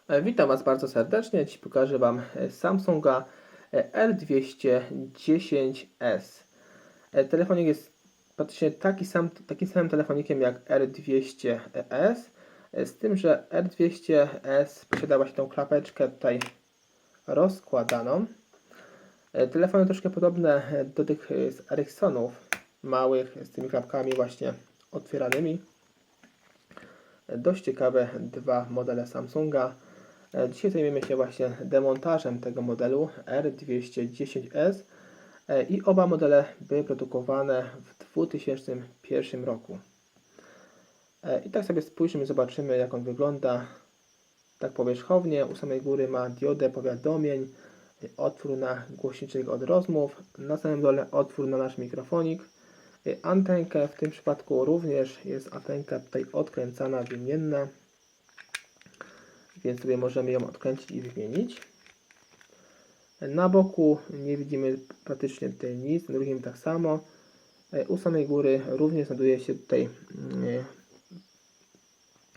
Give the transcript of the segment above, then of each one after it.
Witam Was bardzo serdecznie. Dziś pokażę Wam Samsunga R210S. Telefonik jest praktycznie takim samym telefonikiem jak R200S, z tym, że R200S posiada właśnie tą klapeczkę tutaj rozkładaną. Telefony troszkę podobne do tych z Ericssonów, małych, z tymi klapkami właśnie otwieranymi. Dość ciekawe dwa modele Samsunga. Dzisiaj zajmiemy się właśnie demontażem tego modelu R210S i oba modele były produkowane w 2001 roku. I tak sobie spójrzymy, zobaczymy jak on wygląda tak powierzchownie. U samej góry ma diodę powiadomień, otwór na głośniczek od rozmów, na samym dole otwór na nasz mikrofonik, antenkę, w tym przypadku również jest antenka tutaj odkręcana, wymienna, więc sobie możemy ją odkręcić i wymienić. Na boku nie widzimy praktycznie tutaj nic, na drugim tak samo. U samej góry również znajduje się tutaj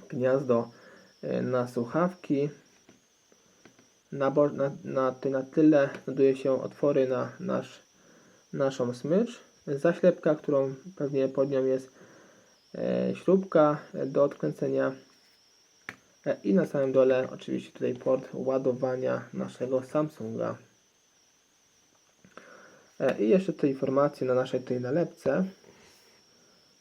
gniazdo na słuchawki. Na tyle znajduje się otwory na naszą smycz. Zaślepka, którą pewnie pod nią jest śrubka do odkręcenia. I na samym dole oczywiście tutaj port ładowania naszego Samsunga. I jeszcze te informacje na naszej tej nalepce.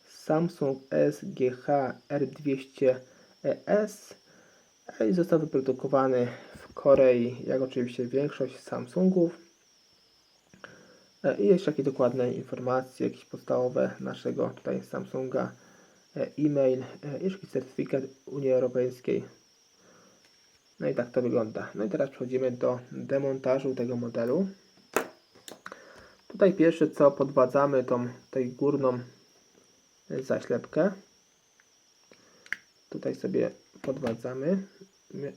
Samsung SGH R200S i został wyprodukowany w Korei, jak oczywiście większość Samsungów. I jeszcze jakieś dokładne informacje, jakieś podstawowe naszego tutaj Samsunga, e-mail, jeszcze certyfikat Unii Europejskiej. No i tak to wygląda. No i teraz przechodzimy do demontażu tego modelu. Tutaj pierwsze co, podwadzamy tą tutaj górną zaślepkę. Tutaj sobie podwadzamy,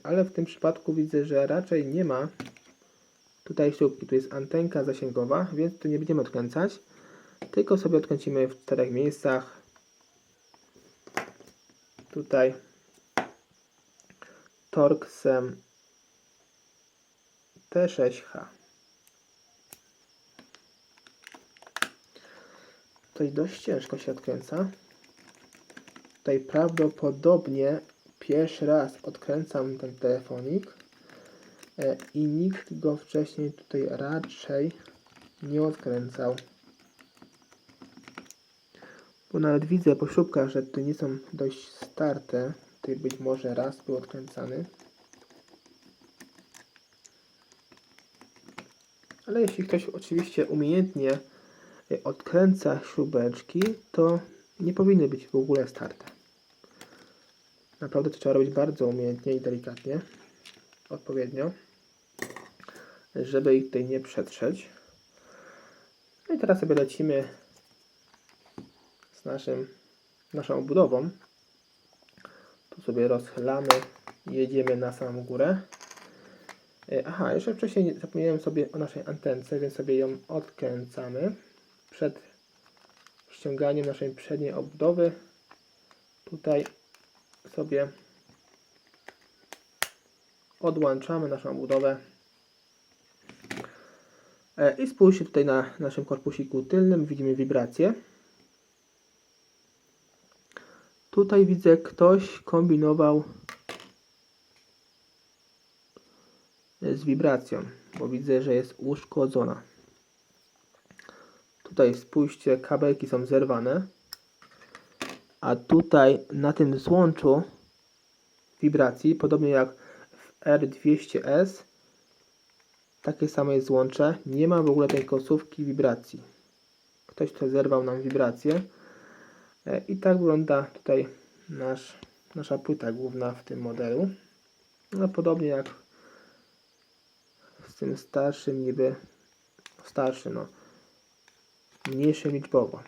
ale w tym przypadku widzę, że raczej nie ma tutaj śrubki. Tu jest antenka zasięgowa, więc tu nie będziemy odkręcać, tylko sobie odkręcimy w 4 miejscach. Tutaj Torxem T6H. Tutaj dość ciężko się odkręca. Tutaj prawdopodobnie pierwszy raz odkręcam ten telefonik i nikt go wcześniej tutaj raczej nie odkręcał. Bo nawet widzę po śrubkach, że tu nie są dość starte. Tutaj być może raz był odkręcany. Ale jeśli ktoś oczywiście umiejętnie odkręca śrubeczki, to nie powinny być w ogóle starte. Naprawdę to trzeba robić bardzo umiejętnie i delikatnie, odpowiednio, żeby ich tutaj nie przetrzeć. No i teraz sobie lecimy z naszą obudową. Tu sobie rozchylamy, jedziemy na samą górę. Aha, jeszcze wcześniej zapomniałem sobie o naszej antence, więc sobie ją odkręcamy. Przed ściąganiem naszej przedniej obudowy tutaj sobie odłączamy naszą obudowę. I spójrzcie tutaj na naszym korpusiku tylnym, widzimy wibrację. Tutaj widzę, ktoś kombinował z wibracją, bo widzę, że jest uszkodzona. Tutaj spójrzcie, kabelki są zerwane, a tutaj na tym złączu wibracji, podobnie jak w R200S, takie same jest złącze, nie ma w ogóle tej końcówki wibracji. Ktoś tutaj zerwał nam wibrację i tak wygląda tutaj nasza płyta główna w tym modelu. No, podobnie jak z tym starszym, niby starszy, no mniejszy liczbowo.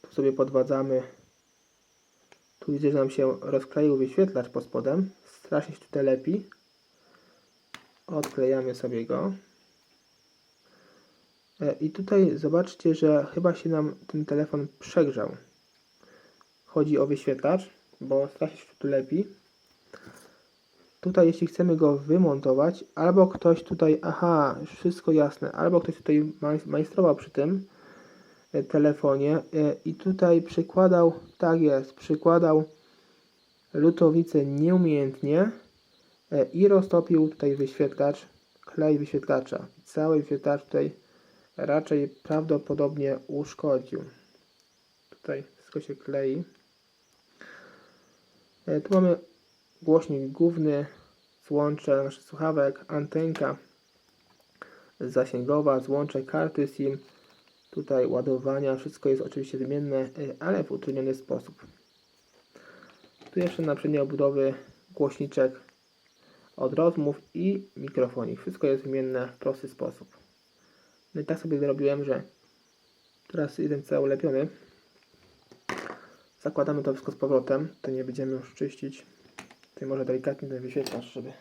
Tu sobie podwadzamy. Tu widzę, że nam się rozkleił wyświetlacz pod spodem. Strasznie się tutaj lepi. Odklejamy sobie go. I tutaj zobaczcie, że chyba się nam ten telefon przegrzał. chodzi o wyświetlacz, bo strasznie się tu lepi. Tutaj jeśli chcemy go wymontować, albo ktoś tutaj, aha, już wszystko jasne, albo ktoś tutaj majstrował przy tym telefonie i tutaj przykładał, tak jest, przykładał lutownicę nieumiejętnie i roztopił tutaj wyświetlacz, klej wyświetlacza. Cały wyświetlacz tutaj raczej prawdopodobnie uszkodził. Tutaj wszystko się klei. Tu mamy głośnik główny, złącze naszych słuchawek, antenka zasięgowa, złącze karty SIM, tutaj ładowania, wszystko jest oczywiście wymienne, ale w utrudniony sposób. Tu jeszcze na przedniej obudowy głośniczek od rozmów i mikrofonik. Wszystko jest wymienne w prosty sposób. No i tak sobie zrobiłem, że teraz jeden cały ulepiony. Zakładamy to wszystko z powrotem, to nie będziemy już czyścić. Tutaj może delikatnie ten wyświetlacz, żeby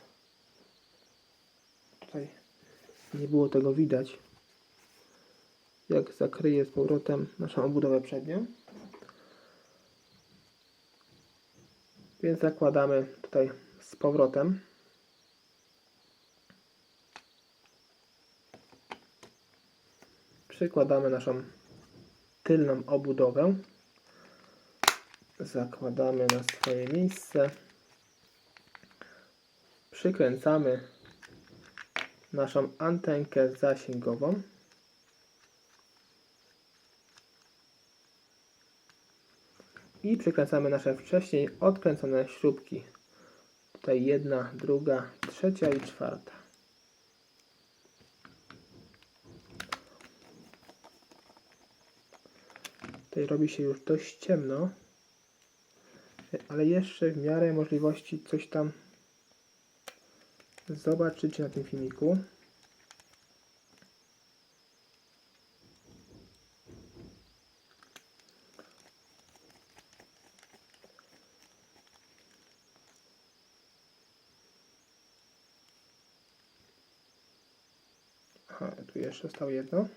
tutaj nie było tego widać. Jak zakryję z powrotem naszą obudowę przednią. Więc zakładamy tutaj z powrotem. Przykładamy naszą tylną obudowę. Zakładamy na swoje miejsce. Przykręcamy naszą antenkę zasięgową. I przykręcamy nasze wcześniej odkręcone śrubki. Tutaj jedna, druga, trzecia i czwarta. Tutaj robi się już dość ciemno, ale jeszcze w miarę możliwości coś tam zobaczycie na tym filmiku. Aha, tu jeszcze zostało jedno.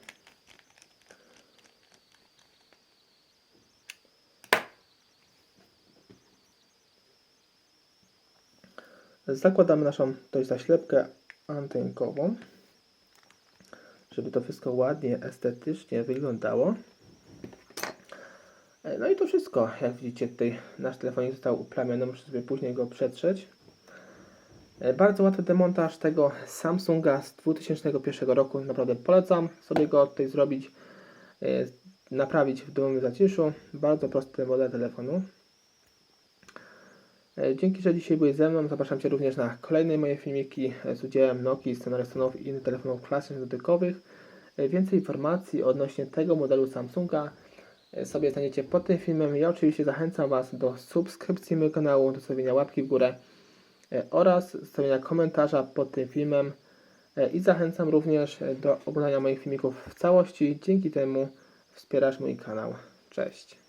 Zakładamy naszą zaślepkę antenkową, żeby to wszystko ładnie, estetycznie wyglądało. No i to wszystko. Jak widzicie, tutaj nasz telefonik został uplamiony, muszę sobie później go przetrzeć. Bardzo łatwy demontaż tego Samsunga z 2001 roku. Naprawdę polecam sobie go tutaj zrobić, naprawić w domowym zaciszu. Bardzo prosty model telefonu. Dzięki, że dzisiaj byłeś ze mną. Zapraszam Cię również na kolejne moje filmiki z udziałem Nokii, Scenariustonów i innych telefonów klasycznych dotykowych. Więcej informacji odnośnie tego modelu Samsunga sobie znajdziecie pod tym filmem. Ja oczywiście zachęcam Was do subskrypcji mojego kanału, do stawienia łapki w górę oraz zostawienia komentarza pod tym filmem i zachęcam również do oglądania moich filmików w całości. Dzięki temu wspierasz mój kanał. Cześć!